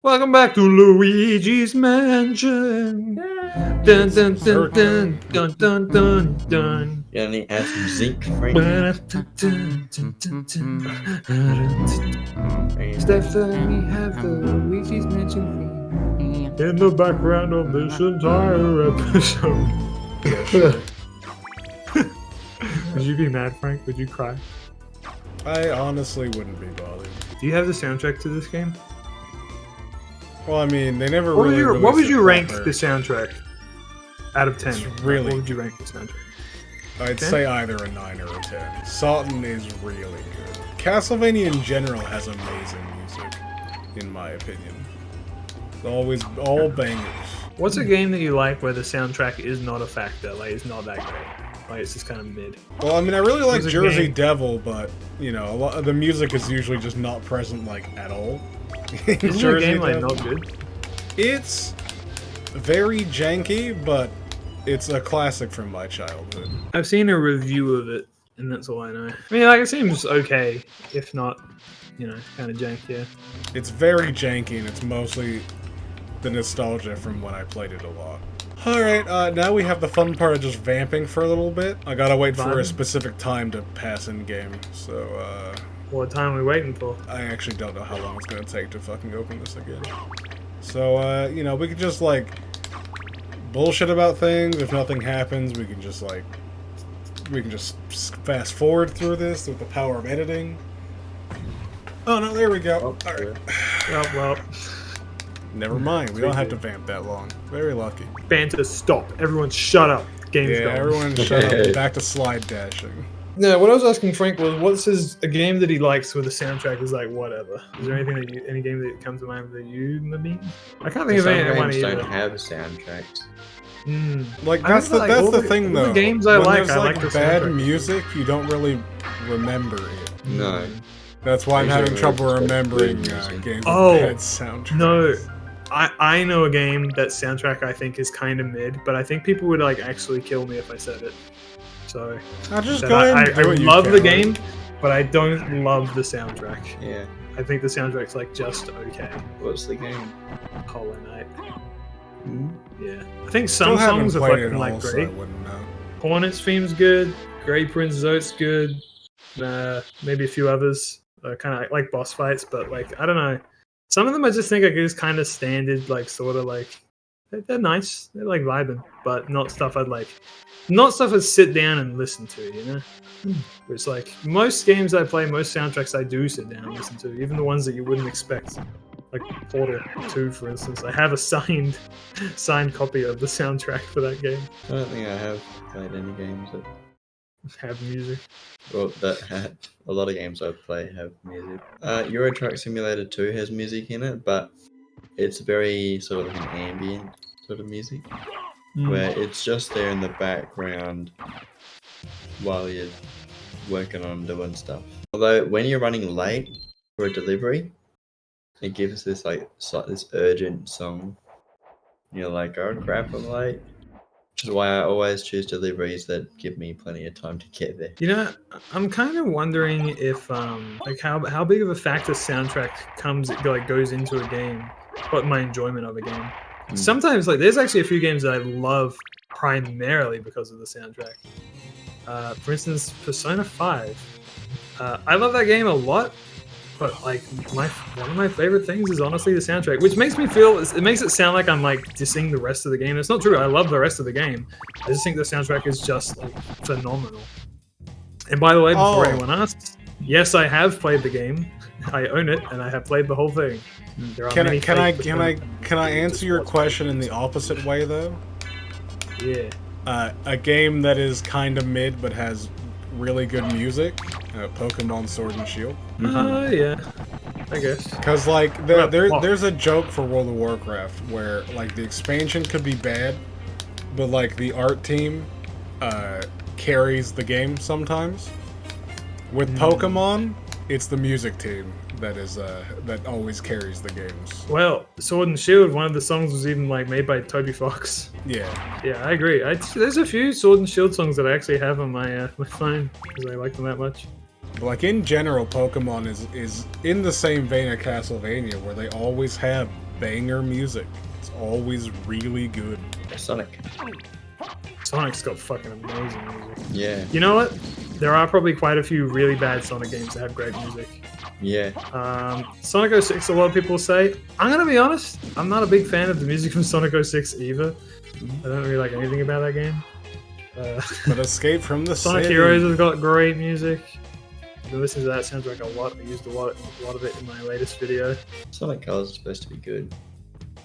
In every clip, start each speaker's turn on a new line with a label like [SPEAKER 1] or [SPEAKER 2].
[SPEAKER 1] Welcome back to Luigi's Mansion. Dun dun dun dun dun dun dun dun.
[SPEAKER 2] You only add some zinc, Frank.
[SPEAKER 1] Stephanie have the Luigi's Mansion theme in the background of this entire episode. Would you be mad, Frank? Would you cry?
[SPEAKER 3] I honestly wouldn't be bothered.
[SPEAKER 1] Do you have the soundtrack to this game?
[SPEAKER 3] Well, I mean, they never
[SPEAKER 1] What
[SPEAKER 3] really.
[SPEAKER 1] would you rank
[SPEAKER 3] proper-
[SPEAKER 1] the soundtrack out of 10?
[SPEAKER 3] It's really
[SPEAKER 1] What would you rank the soundtrack?
[SPEAKER 3] I'd
[SPEAKER 1] 10?
[SPEAKER 3] say either a 9 or a 10. Sultan is really good. Castlevania in general has amazing music, in my opinion. It's always all bangers.
[SPEAKER 1] What's a game that you like where the soundtrack is not a factor? Like, it's not that great. Like, it's just kind of mid.
[SPEAKER 3] Well, I mean, I really like
[SPEAKER 1] What's a
[SPEAKER 3] Jersey
[SPEAKER 1] game-
[SPEAKER 3] Devil, but you know, a lot of the music is usually just not present like at all. in
[SPEAKER 1] Isn't your game like not good?
[SPEAKER 3] It's very janky, but it's a classic from my childhood.
[SPEAKER 1] I've seen a review of it, and that's all I know. I mean, like, it seems okay, if not, kind of jank, yeah.
[SPEAKER 3] It's very janky, and it's mostly the nostalgia from when I played it a lot. Alright, now we have the fun part of just vamping for a little bit. I gotta wait for a
[SPEAKER 1] Vibing?
[SPEAKER 3] specific time to pass in game, so
[SPEAKER 1] What time are we waiting for?
[SPEAKER 3] I actually don't know how long it's gonna take to fucking open this again. So, you know, we could just, like, bullshit about things. If nothing happens, we can just fast forward through this with the power of editing. Oh no, there we go.
[SPEAKER 2] Oh,
[SPEAKER 3] Alright.
[SPEAKER 1] Well,
[SPEAKER 3] Never mind, we don't have to vamp that long. Very lucky.
[SPEAKER 1] banter, stop. Everyone shut up. Game's
[SPEAKER 3] Yeah,
[SPEAKER 1] going.
[SPEAKER 3] everyone shut up. Back to slide dashing.
[SPEAKER 1] No, what I was asking Frank was, what's a game that he likes where the soundtrack is like whatever? Is there anything any game that comes to mind that you maybe? I can't think of
[SPEAKER 2] Some
[SPEAKER 1] anyone
[SPEAKER 2] games
[SPEAKER 1] either.
[SPEAKER 2] don't have soundtracks.
[SPEAKER 3] Like
[SPEAKER 1] I
[SPEAKER 3] that's
[SPEAKER 1] don't
[SPEAKER 3] the
[SPEAKER 1] know, like, all
[SPEAKER 3] that's the
[SPEAKER 1] the-
[SPEAKER 3] thing
[SPEAKER 1] all the
[SPEAKER 3] though.
[SPEAKER 1] games I
[SPEAKER 3] when
[SPEAKER 1] like,
[SPEAKER 3] there's
[SPEAKER 1] I
[SPEAKER 3] like
[SPEAKER 1] like the
[SPEAKER 3] bad
[SPEAKER 1] soundtrack.
[SPEAKER 3] music, you don't really remember it.
[SPEAKER 2] No.
[SPEAKER 3] That's why I'm
[SPEAKER 2] Usually
[SPEAKER 3] having trouble
[SPEAKER 2] it's good
[SPEAKER 3] remembering
[SPEAKER 2] music.
[SPEAKER 3] games
[SPEAKER 1] Oh,
[SPEAKER 3] with bad soundtracks.
[SPEAKER 1] No, I know a game that soundtrack I think is kind of mid, but I think people would like actually kill me if I said it. So
[SPEAKER 3] I'll just
[SPEAKER 1] that
[SPEAKER 3] go ahead and
[SPEAKER 1] I
[SPEAKER 3] do what you
[SPEAKER 1] love the
[SPEAKER 3] can.
[SPEAKER 1] game, but I don't love the soundtrack.
[SPEAKER 2] Yeah.
[SPEAKER 1] I think the soundtrack's like just okay.
[SPEAKER 2] What's the game?
[SPEAKER 1] Hollow Knight.
[SPEAKER 2] Hmm?
[SPEAKER 1] Yeah, I think
[SPEAKER 3] Still
[SPEAKER 1] some
[SPEAKER 3] haven't
[SPEAKER 1] songs are
[SPEAKER 3] played it
[SPEAKER 1] fucking
[SPEAKER 3] all,
[SPEAKER 1] like
[SPEAKER 3] so I
[SPEAKER 1] great.
[SPEAKER 3] wouldn't know.
[SPEAKER 1] Hornet's theme's good. Grey Prince Zote's good. Maybe a few others. Kind of like boss fights, but like I don't know. Some of them I just think are just kind of standard, like sort of like they're nice. They're like vibing, but not stuff I'd sit down and listen to. You know, it's like most games I play, most soundtracks I do sit down and listen to, even the ones that you wouldn't expect. Like Portal 2, for instance, I have a signed copy of the soundtrack for that game.
[SPEAKER 2] I don't think I have played any games that.
[SPEAKER 1] Have music.
[SPEAKER 2] Well, that had a lot of games I play have music. Euro Truck Simulator 2 has music in it, but it's very sort of like an ambient sort of music, where it's just there in the background while you're working on doing stuff. Although when you're running late for a delivery, it gives this this urgent song. You're like, oh crap, I'm late. Which is why I always choose deliveries that give me plenty of time to get there.
[SPEAKER 1] You know, I'm kind of wondering if like how big of a factor soundtrack goes into a game, but my enjoyment of a game. Sometimes like there's actually a few games that I love primarily because of the soundtrack. For instance, Persona 5. I love that game a lot, but like one of my favorite things is honestly the soundtrack, which makes me feel it makes it sound like I'm like dissing the rest of the game. It's not true. I love the rest of the game. I just think the soundtrack is just like phenomenal. And by the way, before anyone asks, yes, I have played the game. I own it, and I have played the whole thing. There are
[SPEAKER 3] Can
[SPEAKER 1] many
[SPEAKER 3] I
[SPEAKER 1] fake
[SPEAKER 3] answer your question in the opposite way though?
[SPEAKER 1] Yeah.
[SPEAKER 3] A game that is kind of mid but has really good music, Pokemon Sword and Shield.
[SPEAKER 1] Yeah. I guess.
[SPEAKER 3] Because like there's a joke for World of Warcraft where like the expansion could be bad, but like the art team carries the game sometimes. With Pokemon, it's the music team that always carries the games.
[SPEAKER 1] Well, Sword and Shield, one of the songs was even like made by Toby Fox.
[SPEAKER 3] Yeah.
[SPEAKER 1] Yeah, I agree. There's a few Sword and Shield songs that I actually have on my my phone because I like them that much.
[SPEAKER 3] But like in general, Pokemon is in the same vein of Castlevania where they always have banger music. It's always really good.
[SPEAKER 2] Sonic.
[SPEAKER 1] Sonic's got fucking amazing music.
[SPEAKER 2] Yeah.
[SPEAKER 1] You know what? There are probably quite a few really bad Sonic games that have great music.
[SPEAKER 2] Yeah.
[SPEAKER 1] Sonic 06, a lot of people say. I'm gonna be honest, I'm not a big fan of the music from Sonic 06 either. I don't really like anything about that game.
[SPEAKER 3] But Escape from the
[SPEAKER 1] Sonic
[SPEAKER 3] City.
[SPEAKER 1] Heroes has got great music. I've been listening to that soundtrack a lot. I used a lot of it in my latest video.
[SPEAKER 2] Sonic Colors is supposed to be good.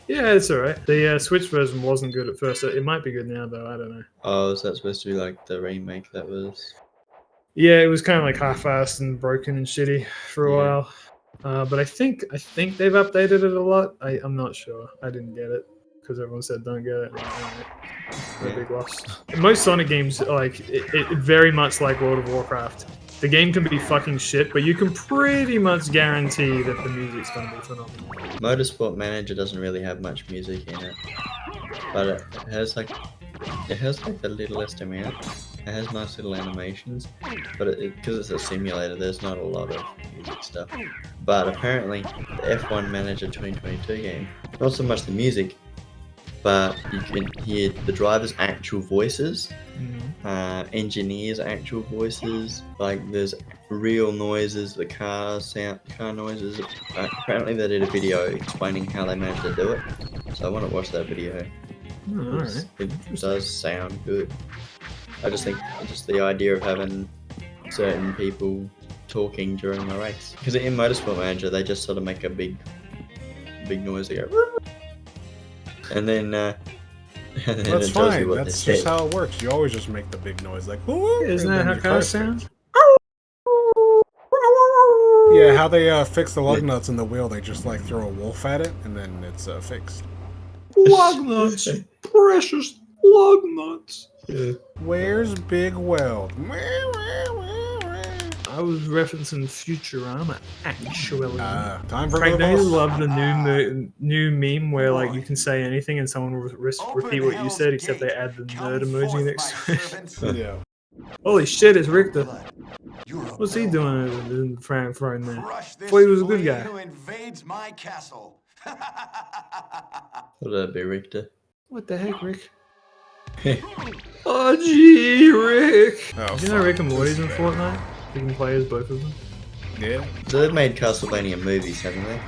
[SPEAKER 1] Yeah, it's alright. The Switch version wasn't good at first. It might be good now, though. I don't know.
[SPEAKER 2] Oh, is that supposed to be like the remake that was?
[SPEAKER 1] Yeah, it was kind of like half-assed and broken and shitty for a
[SPEAKER 2] Yeah.
[SPEAKER 1] while. But I think they've updated it a lot. I'm not sure. I didn't get it because everyone said don't get it. And a big loss. Most Sonic games, like it very much like World of Warcraft. The game can be fucking shit, but you can pretty much guarantee that the music's gonna be phenomenal.
[SPEAKER 2] Motorsport Manager doesn't really have much music in it, but it has like the littlest amount. It has nice little animations, but because it's a simulator, there's not a lot of music stuff. But apparently, the F1 Manager 2022 game, not so much the music, but you can hear the drivers' actual voices, engineers' actual voices. Like there's real noises, the car noises. Apparently, they did a video explaining how they managed to do it. So I want to watch that video.
[SPEAKER 1] Oh, alright.
[SPEAKER 2] It does sound good. I just think just the idea of having certain people talking during the race. Because in Motorsport Manager, they just sort of make a big noise. They go, and then
[SPEAKER 3] That's fine. That's just how it works. You always just make the big noise, like woo.
[SPEAKER 1] Isn't that how cars sound?
[SPEAKER 3] Yeah, how they fix the lug nuts in the wheel, they just like throw a wolf at it, and then it's fixed.
[SPEAKER 1] Lug nuts, precious lug nuts.
[SPEAKER 2] Yeah.
[SPEAKER 3] Where's Big Weld?
[SPEAKER 1] I was referencing Futurama, actually.
[SPEAKER 3] Time for
[SPEAKER 1] Craig,
[SPEAKER 3] the
[SPEAKER 1] don't you
[SPEAKER 3] boss.
[SPEAKER 1] love the new meme where like you can say anything and someone will repeat what you said, except they add the nerd emoji next to it?
[SPEAKER 3] Yeah.
[SPEAKER 1] Holy shit, it's Richter. What's he doing in front there? Thought he was a good guy.
[SPEAKER 4] Who invades my castle?
[SPEAKER 2] Would that be Richter?
[SPEAKER 1] What the heck, Rick? Oh, gee, Rick!
[SPEAKER 3] Oh,
[SPEAKER 1] Do you know Rick and Morty's in Fortnite? You can play as both of them.
[SPEAKER 3] Yeah.
[SPEAKER 2] So they've made Castlevania movies, haven't they?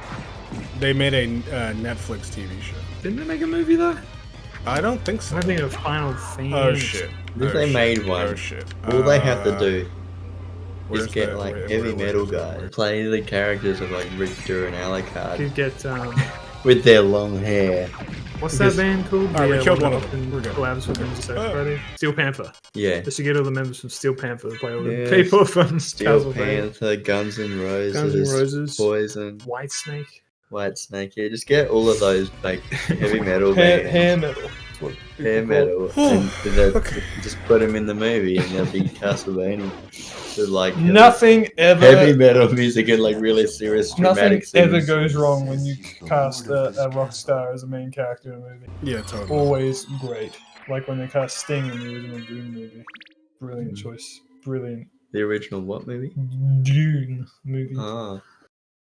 [SPEAKER 3] They made a Netflix TV show.
[SPEAKER 1] Didn't they make a movie though?
[SPEAKER 3] I don't think so.
[SPEAKER 1] I think of Final Fantasy.
[SPEAKER 3] Oh shit.
[SPEAKER 2] If they made one,
[SPEAKER 3] Oh shit.
[SPEAKER 2] all they have to do is
[SPEAKER 3] where's
[SPEAKER 2] get
[SPEAKER 3] the-
[SPEAKER 2] like
[SPEAKER 3] where-
[SPEAKER 2] heavy
[SPEAKER 3] where-
[SPEAKER 2] metal
[SPEAKER 3] where's
[SPEAKER 2] guys,
[SPEAKER 3] the-
[SPEAKER 2] play the characters of like Richter and Alucard
[SPEAKER 1] You get
[SPEAKER 2] with their long hair.
[SPEAKER 1] what's that band called?
[SPEAKER 3] Alright, we killed one of
[SPEAKER 1] often
[SPEAKER 3] them. We're good.
[SPEAKER 1] collabs with Ninja Sex Friday. Steel Panther.
[SPEAKER 2] Yeah.
[SPEAKER 1] Just to get all the members from Steel Panther to play all the
[SPEAKER 2] Yes.
[SPEAKER 1] people from
[SPEAKER 2] Steel
[SPEAKER 1] Castlevania.
[SPEAKER 2] Panther, Guns N' Roses,
[SPEAKER 1] Guns N' Roses.
[SPEAKER 2] Poison,
[SPEAKER 1] White Snake.
[SPEAKER 2] White Snake. Yeah, just get all of those like heavy metal
[SPEAKER 1] Hair,
[SPEAKER 2] bands.
[SPEAKER 1] hair metal. That's what people
[SPEAKER 2] Hair
[SPEAKER 1] call
[SPEAKER 2] metal,
[SPEAKER 1] it.
[SPEAKER 2] and that,
[SPEAKER 3] Okay.
[SPEAKER 2] just put them in the movie, and they'll be Castlevania. With like
[SPEAKER 1] Nothing ever.
[SPEAKER 2] heavy metal music and like really serious
[SPEAKER 1] Nothing
[SPEAKER 2] dramatic
[SPEAKER 1] ever
[SPEAKER 2] scenes.
[SPEAKER 1] goes wrong when you cast a rock star as a main character in a movie.
[SPEAKER 3] Yeah, totally.
[SPEAKER 1] Always great. Like when they cast Sting in the original Dune movie. Brilliant choice. Brilliant.
[SPEAKER 2] The original what movie?
[SPEAKER 1] Dune movie.
[SPEAKER 2] Ah,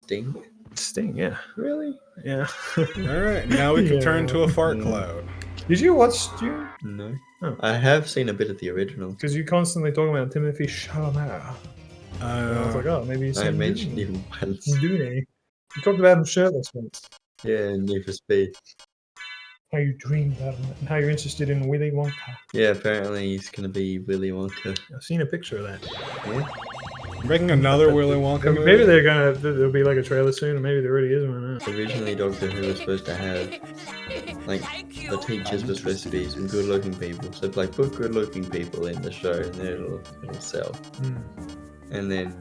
[SPEAKER 2] Sting.
[SPEAKER 1] Sting, yeah.
[SPEAKER 2] Really?
[SPEAKER 1] Yeah.
[SPEAKER 3] Alright, now we can
[SPEAKER 1] Yeah.
[SPEAKER 3] turn to a fart cloud.
[SPEAKER 1] Did you watch Dune?
[SPEAKER 2] No.
[SPEAKER 1] Oh.
[SPEAKER 2] I have seen a bit of the original.
[SPEAKER 1] Because you constantly talking about Timothy Chalamet. And I was like, oh, maybe you've
[SPEAKER 2] I
[SPEAKER 1] seen
[SPEAKER 2] mentioned
[SPEAKER 1] Dune.
[SPEAKER 2] him once.
[SPEAKER 1] Dune. You talked about him shirtless once.
[SPEAKER 2] Yeah, Need for Speed.
[SPEAKER 1] How you dream about him and how you're interested in Willy Wonka.
[SPEAKER 2] Yeah, apparently he's gonna be Willy Wonka.
[SPEAKER 1] I've seen a picture of that.
[SPEAKER 2] Yeah.
[SPEAKER 3] Making another Willy Wonka movie?
[SPEAKER 1] Maybe there'll be like a trailer soon, or maybe there already is one.
[SPEAKER 2] Originally, Doctor Who was supposed to have, like, the teachers were supposed to be some good-looking people. So, like, put good-looking people in the show, and then it'll sell. And then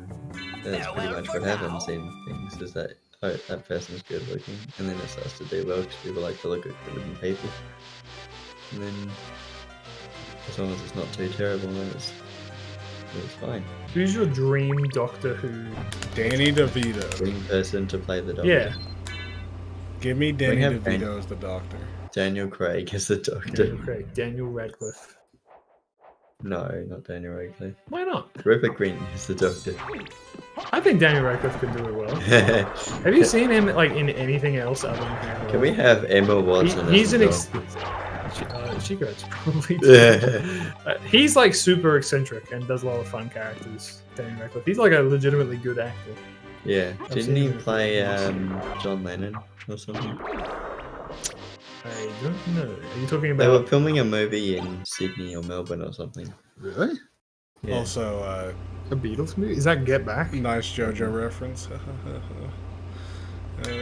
[SPEAKER 2] that's pretty much what happens in things, is that that person's good-looking, and then it starts to do well because people like to look at good-looking people. And then, as long as it's not too terrible, then it's fine.
[SPEAKER 1] Who's your dream Doctor Who?
[SPEAKER 3] Danny DeVito.
[SPEAKER 2] Dream person to play the Doctor.
[SPEAKER 1] Yeah.
[SPEAKER 3] Give me Danny
[SPEAKER 2] have
[SPEAKER 3] DeVito as the doctor.
[SPEAKER 2] Daniel Craig is the Doctor.
[SPEAKER 1] Daniel Craig, Daniel Radcliffe.
[SPEAKER 2] No, not Daniel Radcliffe.
[SPEAKER 1] Why not?
[SPEAKER 2] Rupert Grint is the Doctor.
[SPEAKER 1] I think Daniel Radcliffe could do it well. Have you seen him like in anything else other than Harry?
[SPEAKER 2] Can we have Emma Watson?
[SPEAKER 1] He's
[SPEAKER 2] as
[SPEAKER 1] an
[SPEAKER 2] the
[SPEAKER 1] she goes probably.
[SPEAKER 2] dog?
[SPEAKER 1] He's like super eccentric and does a lot of fun characters. Daniel Radcliffe. He's like a legitimately good actor.
[SPEAKER 2] Yeah.
[SPEAKER 1] I've
[SPEAKER 2] Didn't
[SPEAKER 1] seen
[SPEAKER 2] he
[SPEAKER 1] him in
[SPEAKER 2] play
[SPEAKER 1] films.
[SPEAKER 2] John Lennon or something?
[SPEAKER 1] I don't know. Are you talking
[SPEAKER 2] They were
[SPEAKER 1] about?
[SPEAKER 2] filming a movie in Sydney or Melbourne or something.
[SPEAKER 1] Really?
[SPEAKER 2] Yeah.
[SPEAKER 3] Also,
[SPEAKER 1] A Beatles movie? Is that Get Back?
[SPEAKER 3] nice JoJo reference.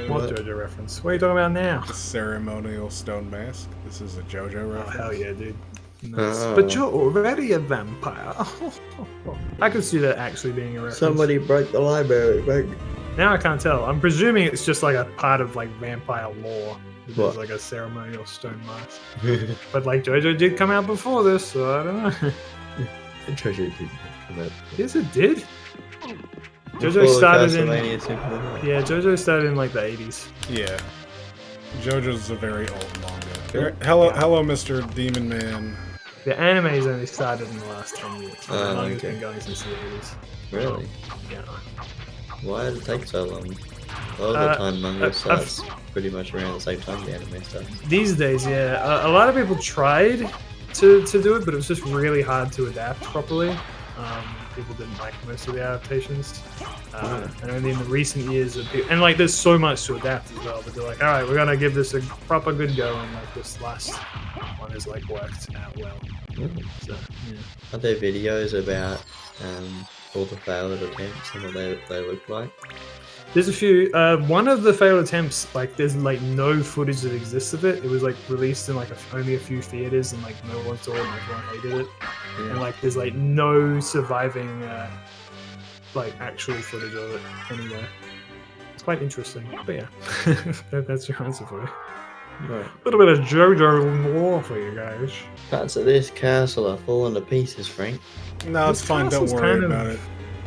[SPEAKER 1] What JoJo reference? What are you talking about now?
[SPEAKER 3] The ceremonial stone mask. This is a JoJo
[SPEAKER 1] Oh
[SPEAKER 3] reference.
[SPEAKER 1] hell yeah, dude. Nice.
[SPEAKER 2] Oh.
[SPEAKER 1] But you're already a vampire. I could see that actually being a reference.
[SPEAKER 2] Somebody broke the library back.
[SPEAKER 1] Now I can't tell. I'm presuming it's just like a part of like vampire lore. There's
[SPEAKER 2] What?
[SPEAKER 1] like a ceremonial stone mask. But like JoJo did come out before this, so I don't know.
[SPEAKER 2] Treasure didn't come out.
[SPEAKER 1] Yes, it did.
[SPEAKER 2] Before
[SPEAKER 1] JoJo
[SPEAKER 2] the
[SPEAKER 1] started in
[SPEAKER 2] Castlevania Symphony.
[SPEAKER 1] yeah, JoJo started in like the 80s.
[SPEAKER 3] Yeah. JoJo's a very old manga. Hello, Mr. Demon Man.
[SPEAKER 1] The anime's only started in the last 10 years. The
[SPEAKER 2] Oh,
[SPEAKER 1] manga's
[SPEAKER 2] okay.
[SPEAKER 1] been going since the 80s.
[SPEAKER 2] Really?
[SPEAKER 1] Yeah.
[SPEAKER 2] Why did it take so long? A lot of the time manga starts pretty much around the same time the anime starts.
[SPEAKER 1] These days, yeah, a lot of people tried to do it, but it was just really hard to adapt properly. People didn't like most of the adaptations, and only in the recent years, and like there's so much to adapt as well. But they're like, all right, we're gonna give this a proper good go, and like this last one has like worked out well. So yeah.
[SPEAKER 2] Are there videos about all the failed attempts and what they look like?
[SPEAKER 1] There's a few. One of the failed attempts, like there's like no footage that exists of it. It was like released in like only a few theaters, and like no one saw it, and everyone hated it. And like there's like no surviving like actual footage of it anywhere. It's quite interesting. But yeah, that's your answer for it.
[SPEAKER 2] Right.
[SPEAKER 1] A little bit of JoJo lore for you guys.
[SPEAKER 2] Parts of this castle are falling to pieces, Frank.
[SPEAKER 3] No, it's
[SPEAKER 1] This
[SPEAKER 3] fine. Don't
[SPEAKER 1] castle's
[SPEAKER 3] worry
[SPEAKER 1] kind of
[SPEAKER 3] about it.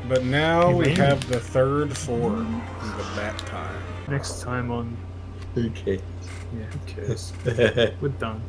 [SPEAKER 3] But now we
[SPEAKER 1] humane.
[SPEAKER 3] have the third form, the Bat Time.
[SPEAKER 1] Next time on
[SPEAKER 2] Who cares?
[SPEAKER 1] yeah, who cares? We're done.